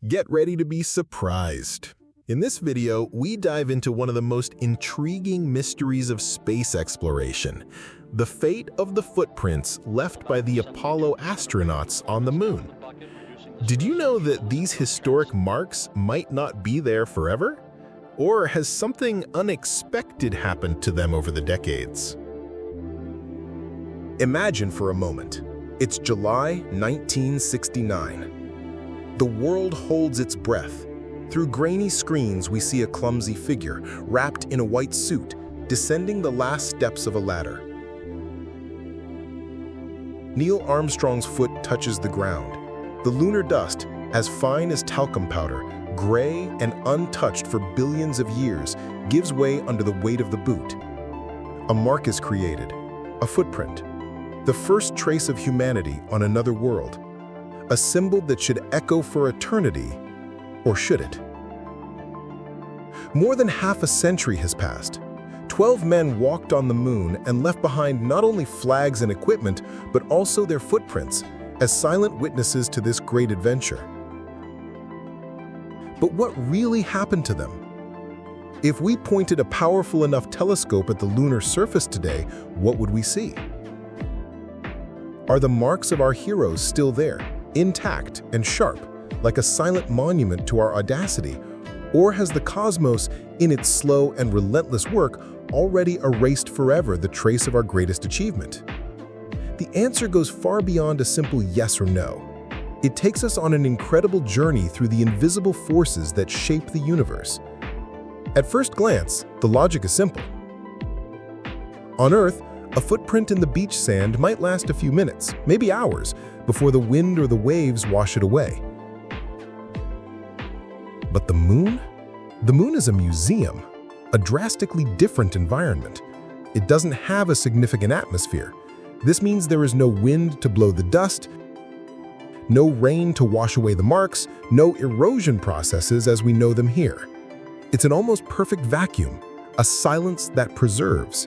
Get ready to be surprised. In this video, we dive into one of the most intriguing mysteries of space exploration, the fate of the footprints left by the Apollo astronauts on the moon. Did you know that these historic marks might not be there forever? Or has something unexpected happened to them over the decades? Imagine for a moment. It's July 1969. The world holds its breath. Through grainy screens, we see a clumsy figure, wrapped in a white suit, descending the last steps of a ladder. Neil Armstrong's foot touches the ground. The lunar dust, as fine as talcum powder, gray and untouched for billions of years, gives way under the weight of the boot. A mark is created, a footprint, the first trace of humanity on another world, a symbol that should echo for eternity, or should it? More than half a century has passed. 12 men walked on the moon and left behind not only flags and equipment, but also their footprints, as silent witnesses to this great adventure. But what really happened to them? If we pointed a powerful enough telescope at the lunar surface today, what would we see? Are the marks of our heroes still there, intact and sharp, like a silent monument to our audacity? Or has the cosmos, in its slow and relentless work, already erased forever the trace of our greatest achievement? The answer goes far beyond a simple yes or no. It takes us on an incredible journey through the invisible forces that shape the universe. At first glance, the logic is simple. On Earth, a footprint in the beach sand might last a few minutes, maybe hours, before the wind or the waves wash it away. But the moon? The moon is a museum, a drastically different environment. It doesn't have a significant atmosphere. This means there is no wind to blow the dust, no rain to wash away the marks, no erosion processes as we know them here. It's an almost perfect vacuum, a silence that preserves.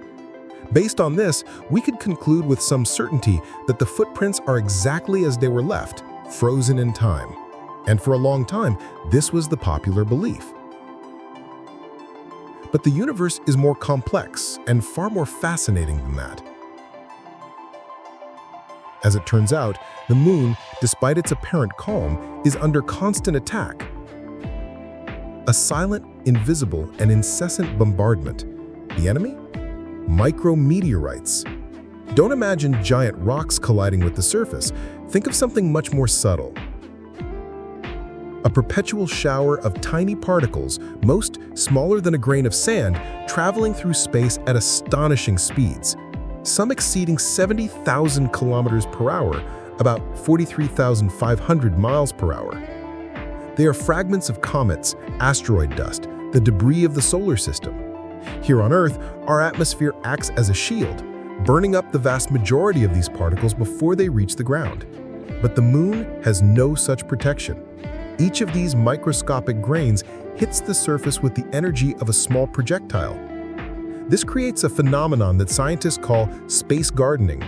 Based on this, we could conclude with some certainty that the footprints are exactly as they were left, frozen in time. And for a long time, this was the popular belief. But the universe is more complex and far more fascinating than that. As it turns out, the moon, despite its apparent calm, is under constant attack. A silent, invisible, and incessant bombardment. The enemy? Micrometeorites. Don't imagine giant rocks colliding with the surface. Think of something much more subtle. A perpetual shower of tiny particles, most smaller than a grain of sand, traveling through space at astonishing speeds, some exceeding 70,000 kilometers per hour, about 43,500 miles per hour. They are fragments of comets, asteroid dust, the debris of the solar system. Here on Earth, our atmosphere acts as a shield, burning up the vast majority of these particles before they reach the ground. But the moon has no such protection. Each of these microscopic grains hits the surface with the energy of a small projectile. This creates a phenomenon that scientists call space gardening.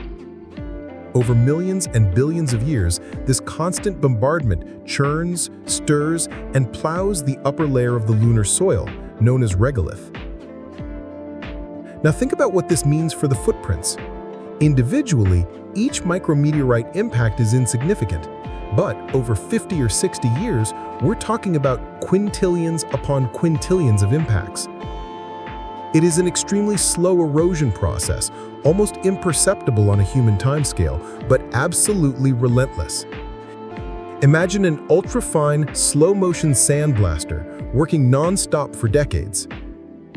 Over millions and billions of years, this constant bombardment churns, stirs, and plows the upper layer of the lunar soil, known as regolith. Now think about what this means for the footprints. Individually, each micrometeorite impact is insignificant, but over 50 or 60 years, we're talking about quintillions upon quintillions of impacts. It is an extremely slow erosion process, almost imperceptible on a human timescale, but absolutely relentless. Imagine an ultra-fine, slow-motion sandblaster working non-stop for decades.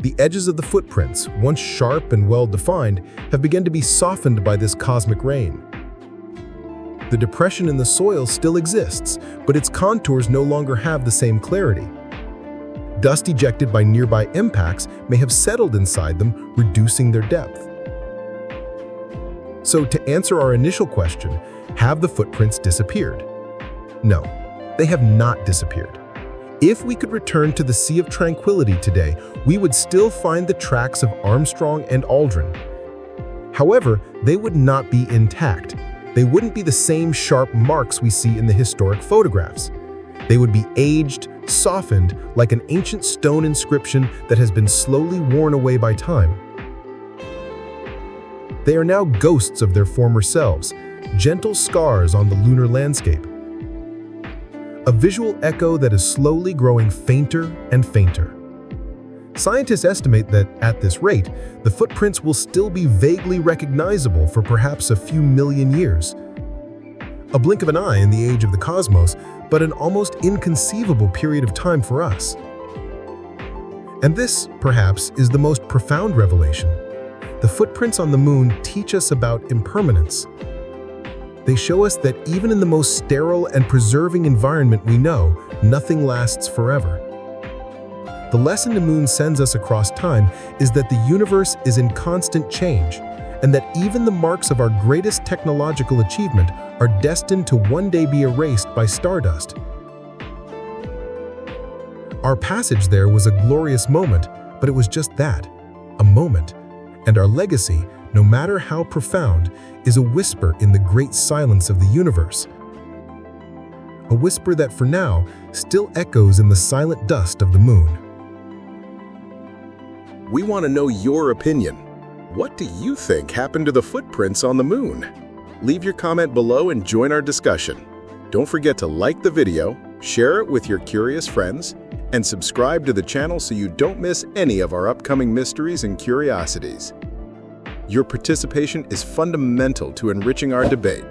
The edges of the footprints, once sharp and well-defined, have begun to be softened by this cosmic rain. The depression in the soil still exists, but its contours no longer have the same clarity. Dust ejected by nearby impacts may have settled inside them, reducing their depth. So to answer our initial question, have the footprints disappeared? No, they have not disappeared. If we could return to the Sea of Tranquility today, we would still find the tracks of Armstrong and Aldrin. However, they would not be intact. They wouldn't be the same sharp marks we see in the historic photographs. They would be aged, softened, like an ancient stone inscription that has been slowly worn away by time. They are now ghosts of their former selves, gentle scars on the lunar landscape. A visual echo that is slowly growing fainter and fainter. Scientists estimate that, at this rate, the footprints will still be vaguely recognizable for perhaps a few million years. A blink of an eye in the age of the cosmos, but an almost inconceivable period of time for us. And this, perhaps, is the most profound revelation. The footprints on the moon teach us about impermanence. They show us that even in the most sterile and preserving environment we know, nothing lasts forever. The lesson the moon sends us across time is that the universe is in constant change, and that even the marks of our greatest technological achievement are destined to one day be erased by stardust. Our passage there was a glorious moment, but it was just that, a moment. And our legacy, no matter how profound, is a whisper in the great silence of the universe. A whisper that for now still echoes in the silent dust of the moon. We want to know your opinion. What do you think happened to the footprints on the moon? Leave your comment below and join our discussion. Don't forget to like the video, share it with your curious friends, and subscribe to the channel so you don't miss any of our upcoming mysteries and curiosities. Your participation is fundamental to enriching our debate.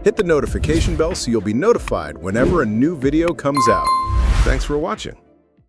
Hit the notification bell so you'll be notified whenever a new video comes out. Thanks for watching.